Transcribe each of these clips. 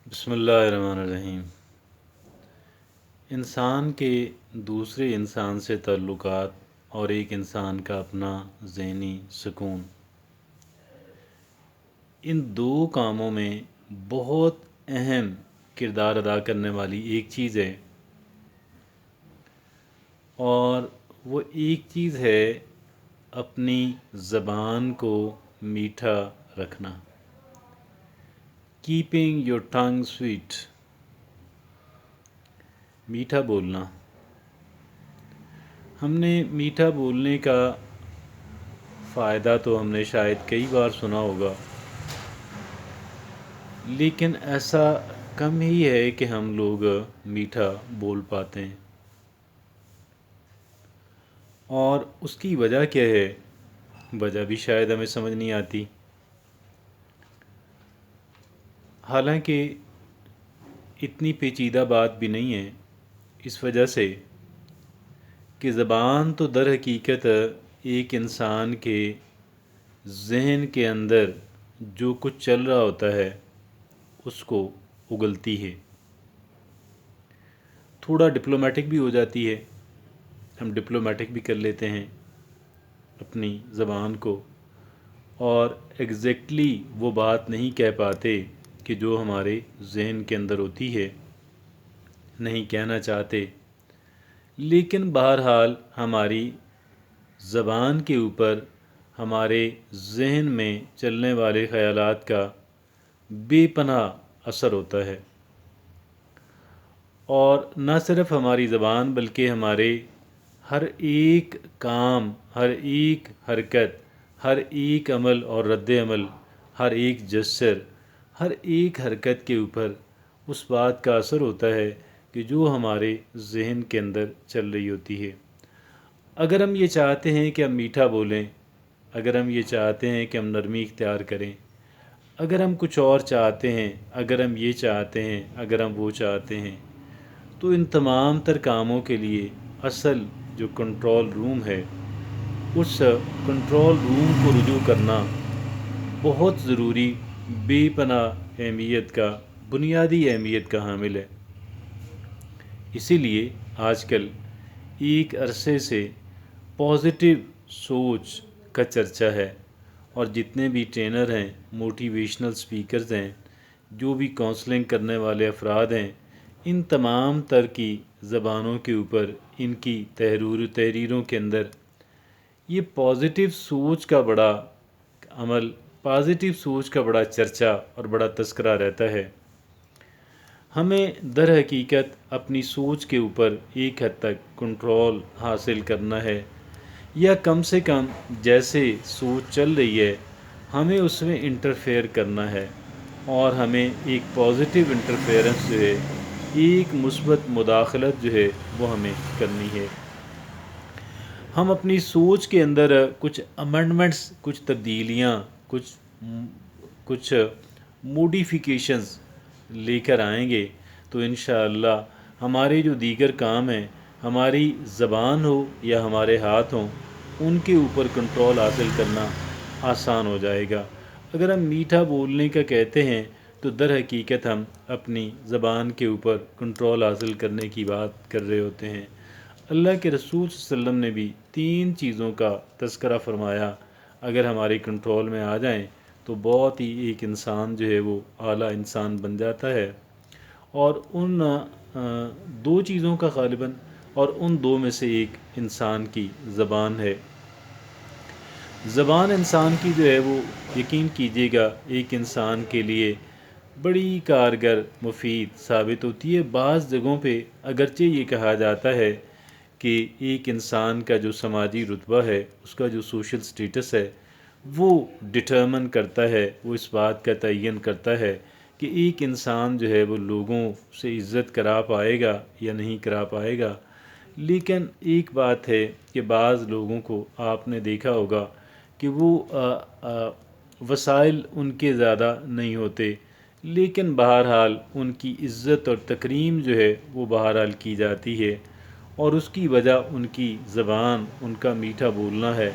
بسم اللہ الرحمن الرحیم۔ انسان کے دوسرے انسان سے تعلقات اور ایک انسان کا اپنا ذہنی سکون، ان دو کاموں میں بہت اہم کردار ادا کرنے والی ایک چیز ہے، اور وہ ایک چیز ہے اپنی زبان کو میٹھا رکھنا، کیپنگ یور ٹنگ سویٹ، میٹھا بولنا۔ ہم نے میٹھا بولنے کا فائدہ تو ہم نے شاید کئی بار سنا ہوگا، لیکن ایسا کم ہی ہے کہ ہم لوگ میٹھا بول پاتے ہیں۔ اور اس کی وجہ کیا ہے؟ وجہ بھی شاید ہمیں سمجھ نہیں آتی، حالانکہ اتنی پیچیدہ بات بھی نہیں ہے، اس وجہ سے کہ زبان تو در حقیقت ایک انسان کے ذہن کے اندر جو کچھ چل رہا ہوتا ہے اس کو اگلتی ہے، تھوڑا ڈپلومیٹک بھی ہو جاتی ہے، ہم ڈپلومیٹک بھی کر لیتے ہیں اپنی زبان کو، اور ایگزیکٹلی وہ بات نہیں کہہ پاتے کہ جو ہمارے ذہن کے اندر ہوتی ہے، نہیں کہنا چاہتے، لیکن بہرحال ہماری زبان کے اوپر ہمارے ذہن میں چلنے والے خیالات کا بے پناہ اثر ہوتا ہے، اور نہ صرف ہماری زبان بلکہ ہمارے ہر ایک کام، ہر ایک حرکت، ہر ایک عمل اور رد عمل، ہر ایک جسر، ہر ایک حرکت کے اوپر اس بات کا اثر ہوتا ہے کہ جو ہمارے ذہن کے اندر چل رہی ہوتی ہے۔ اگر ہم یہ چاہتے ہیں کہ ہم میٹھا بولیں، اگر ہم یہ چاہتے ہیں کہ ہم نرمی اختیار کریں، اگر ہم کچھ اور چاہتے ہیں، اگر ہم یہ چاہتے ہیں، اگر ہم وہ چاہتے ہیں، تو ان تمام تر کاموں کے لیے اصل جو کنٹرول روم ہے، اس کنٹرول روم کو رجوع کرنا بہت ضروری، بے پناہ اہمیت کا، بنیادی اہمیت کا حامل ہے۔ اسی لیے آج کل ایک عرصے سے پازیٹیو سوچ کا چرچا ہے، اور جتنے بھی ٹرینر ہیں، موٹیویشنل سپیکرز ہیں، جو بھی کونسلنگ کرنے والے افراد ہیں، ان تمام تر کی زبانوں کے اوپر، ان کی تحریروں کے اندر یہ پازیٹیو سوچ کا بڑا عمل، پازیٹیو سوچ کا بڑا چرچا اور بڑا تذکرہ رہتا ہے۔ ہمیں در حقیقت اپنی سوچ کے اوپر ایک حد تک کنٹرول حاصل کرنا ہے، یا کم سے کم جیسے سوچ چل رہی ہے ہمیں اس میں انٹرفیئر کرنا ہے، اور ہمیں ایک پازیٹیو انٹرفیئرنس جو ہے، ایک مثبت مداخلت جو ہے وہ ہمیں کرنی ہے۔ ہم اپنی سوچ کے اندر کچھ امنڈمنٹس، کچھ تبدیلیاں، کچھ موڈیفیکیشنز لے کر آئیں گے تو انشاءاللہ ہمارے جو دیگر کام ہیں، ہماری زبان ہو یا ہمارے ہاتھ ہوں، ان کے اوپر کنٹرول حاصل کرنا آسان ہو جائے گا۔ اگر ہم میٹھا بولنے کا کہتے ہیں تو در حقیقت ہم اپنی زبان کے اوپر کنٹرول حاصل کرنے کی بات کر رہے ہوتے ہیں۔ اللہ کے رسول صلی اللہ علیہ وسلم نے بھی 3 چیزوں کا تذکرہ فرمایا، اگر ہمارے کنٹرول میں آ جائیں تو بہت ہی ایک انسان جو ہے وہ اعلیٰ انسان بن جاتا ہے، اور ان 2 چیزوں کا غالباً، اور ان 2 میں سے ایک انسان کی زبان ہے۔ زبان انسان کی جو ہے وہ یقین کیجیے گا ایک انسان کے لیے بڑی کارگر، مفید ثابت ہوتی ہے۔ بعض جگہوں پہ اگرچہ یہ کہا جاتا ہے کہ ایک انسان کا جو سماجی رتبہ ہے، اس کا جو سوشل سٹیٹس ہے، وہ ڈٹرمن کرتا ہے، وہ اس بات کا تعین کرتا ہے کہ ایک انسان جو ہے وہ لوگوں سے عزت کرا پائے گا یا نہیں کرا پائے گا۔ لیکن ایک بات ہے کہ بعض لوگوں کو آپ نے دیکھا ہوگا کہ وہ وسائل ان کے زیادہ نہیں ہوتے، لیکن بہرحال ان کی عزت اور تکریم جو ہے وہ بہرحال کی جاتی ہے، اور اس کی وجہ ان کی زبان، ان کا میٹھا بولنا ہے۔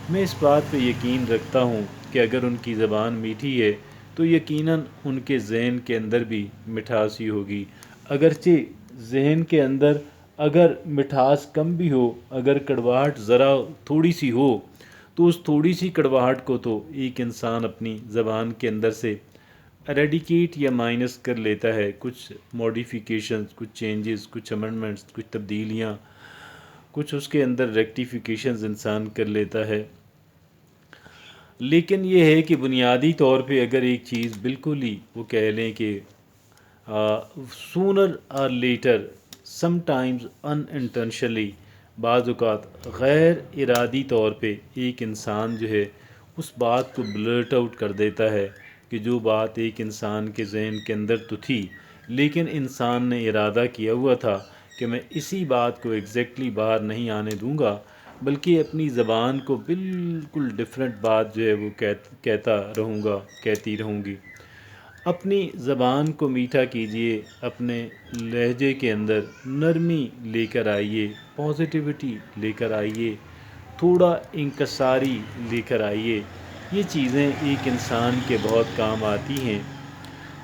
میں اس بات پہ یقین رکھتا ہوں کہ اگر ان کی زبان میٹھی ہے تو یقیناً ان کے ذہن کے اندر بھی مٹھاس ہی ہوگی۔ اگرچہ ذہن کے اندر اگر مٹھاس کم بھی ہو، اگر کڑواہٹ ذرا تھوڑی سی ہو، تو اس تھوڑی سی کڑواہٹ کو تو ایک انسان اپنی زبان کے اندر سے ایریڈیکیٹ یا مائنس کر لیتا ہے، کچھ موڈیفیکیشنز، کچھ چینجز، کچھ امنڈمنٹس، کچھ تبدیلیاں، کچھ اس کے اندر ریکٹیفیکیشنز انسان کر لیتا ہے۔ لیکن یہ ہے کہ بنیادی طور پہ اگر ایک چیز بالکل ہی وہ کہہ لیں کہ سونر اور later some times unintentionally, بعض اوقات غیر ارادی طور پہ ایک انسان جو ہے اس بات کو بلرٹ آؤٹ کر دیتا ہے کہ جو بات ایک انسان کے ذہن کے اندر تو تھی، لیکن انسان نے ارادہ کیا ہوا تھا کہ میں اسی بات کو ایگزیکٹلی باہر نہیں آنے دوں گا، بلکہ اپنی زبان کو بالکل ڈفرینٹ بات جو ہے وہ کہتا رہوں گا، کہتی رہوں گی۔ اپنی زبان کو میٹھا کیجئے، اپنے لہجے کے اندر نرمی لے کر آئیے، پازیٹیوٹی لے کر آئیے، تھوڑا انکساری لے کر آئیے۔ یہ چیزیں ایک انسان کے بہت کام آتی ہیں۔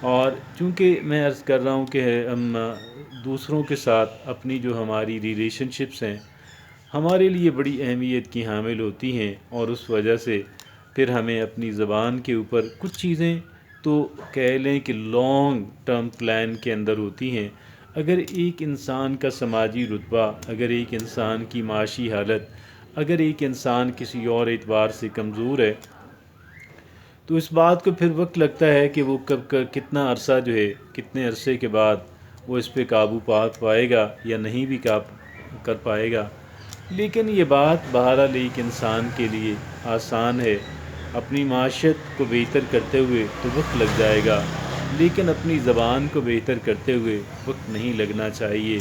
اور چونکہ میں عرض کر رہا ہوں کہ ہم دوسروں کے ساتھ اپنی جو ہماری ریلیشن شپس ہیں ہمارے لیے بڑی اہمیت کی حامل ہوتی ہیں، اور اس وجہ سے پھر ہمیں اپنی زبان کے اوپر کچھ چیزیں تو کہہ لیں کہ لانگ ٹرم پلان کے اندر ہوتی ہیں۔ اگر ایک انسان کا سماجی رتبہ، اگر ایک انسان کی معاشی حالت، اگر ایک انسان کسی اور اعتبار سے کمزور ہے، تو اس بات کو پھر وقت لگتا ہے کہ وہ کتنا عرصہ جو ہے، کتنے عرصے کے بعد وہ اس پہ قابو پائے گا یا نہیں بھی کر پائے گا۔ لیکن یہ بات بہرحال ایک انسان کے لیے آسان ہے۔ اپنی معاشرت کو بہتر کرتے ہوئے تو وقت لگ جائے گا، لیکن اپنی زبان کو بہتر کرتے ہوئے وقت نہیں لگنا چاہیے۔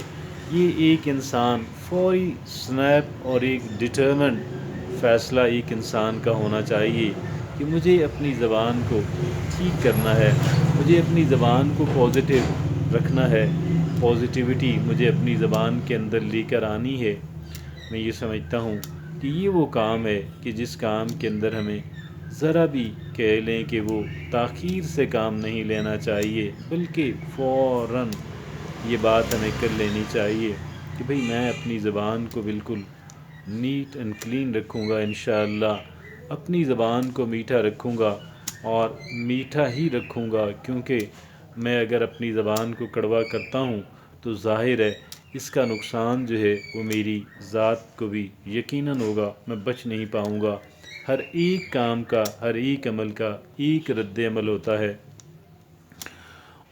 یہ ایک انسان فوری سنیپ اور ایک ڈٹرمنٹ فیصلہ ایک انسان کا ہونا چاہیے کہ مجھے اپنی زبان کو ٹھیک کرنا ہے، مجھے اپنی زبان کو پازیٹیو رکھنا ہے، پازیٹیوٹی مجھے اپنی زبان کے اندر لے کر آنی ہے۔ میں یہ سمجھتا ہوں کہ یہ وہ کام ہے کہ جس کام کے اندر ہمیں ذرا بھی کہہ لیں کہ وہ تاخیر سے کام نہیں لینا چاہیے، بلکہ فوراً یہ بات ہمیں کر لینی چاہیے کہ بھئی میں اپنی زبان کو بالکل نیٹ اینڈ کلین رکھوں گا، انشاءاللہ اپنی زبان کو میٹھا رکھوں گا، اور میٹھا ہی رکھوں گا، کیونکہ میں اگر اپنی زبان کو کڑوا کرتا ہوں تو ظاہر ہے اس کا نقصان جو ہے وہ میری ذات کو بھی یقیناً ہوگا، میں بچ نہیں پاؤں گا۔ ہر ایک کام کا، ہر ایک عمل کا ایک رد عمل ہوتا ہے،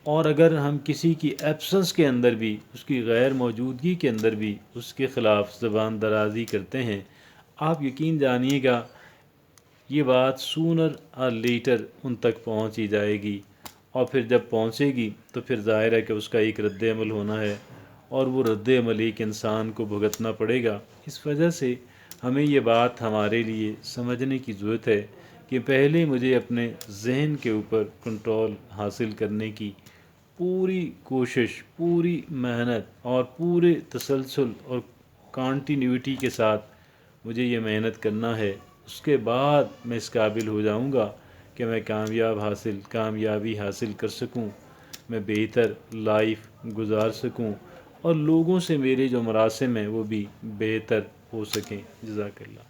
اور اگر ہم کسی کی ایبسنس کے اندر بھی، اس کی غیر موجودگی کے اندر بھی اس کے خلاف زبان درازی کرتے ہیں، آپ یقین جانیے گا یہ بات سونر اور لیٹر ان تک پہنچ ہی جائے گی، اور پھر جب پہنچے گی تو پھر ظاہر ہے کہ اس کا ایک رد عمل ہونا ہے، اور وہ رد عمل ایک انسان کو بھگتنا پڑے گا۔ اس وجہ سے ہمیں یہ بات ہمارے لیے سمجھنے کی ضرورت ہے کہ پہلے مجھے اپنے ذہن کے اوپر کنٹرول حاصل کرنے کی پوری کوشش، پوری محنت اور پورے تسلسل اور کانٹینیوٹی کے ساتھ مجھے یہ محنت کرنا ہے۔ اس کے بعد میں اس قابل ہو جاؤں گا کہ میں کامیابی حاصل کر سکوں، میں بہتر لائف گزار سکوں، اور لوگوں سے میرے جو مراسم ہیں وہ بھی بہتر ہو سکیں۔ جزاک اللہ۔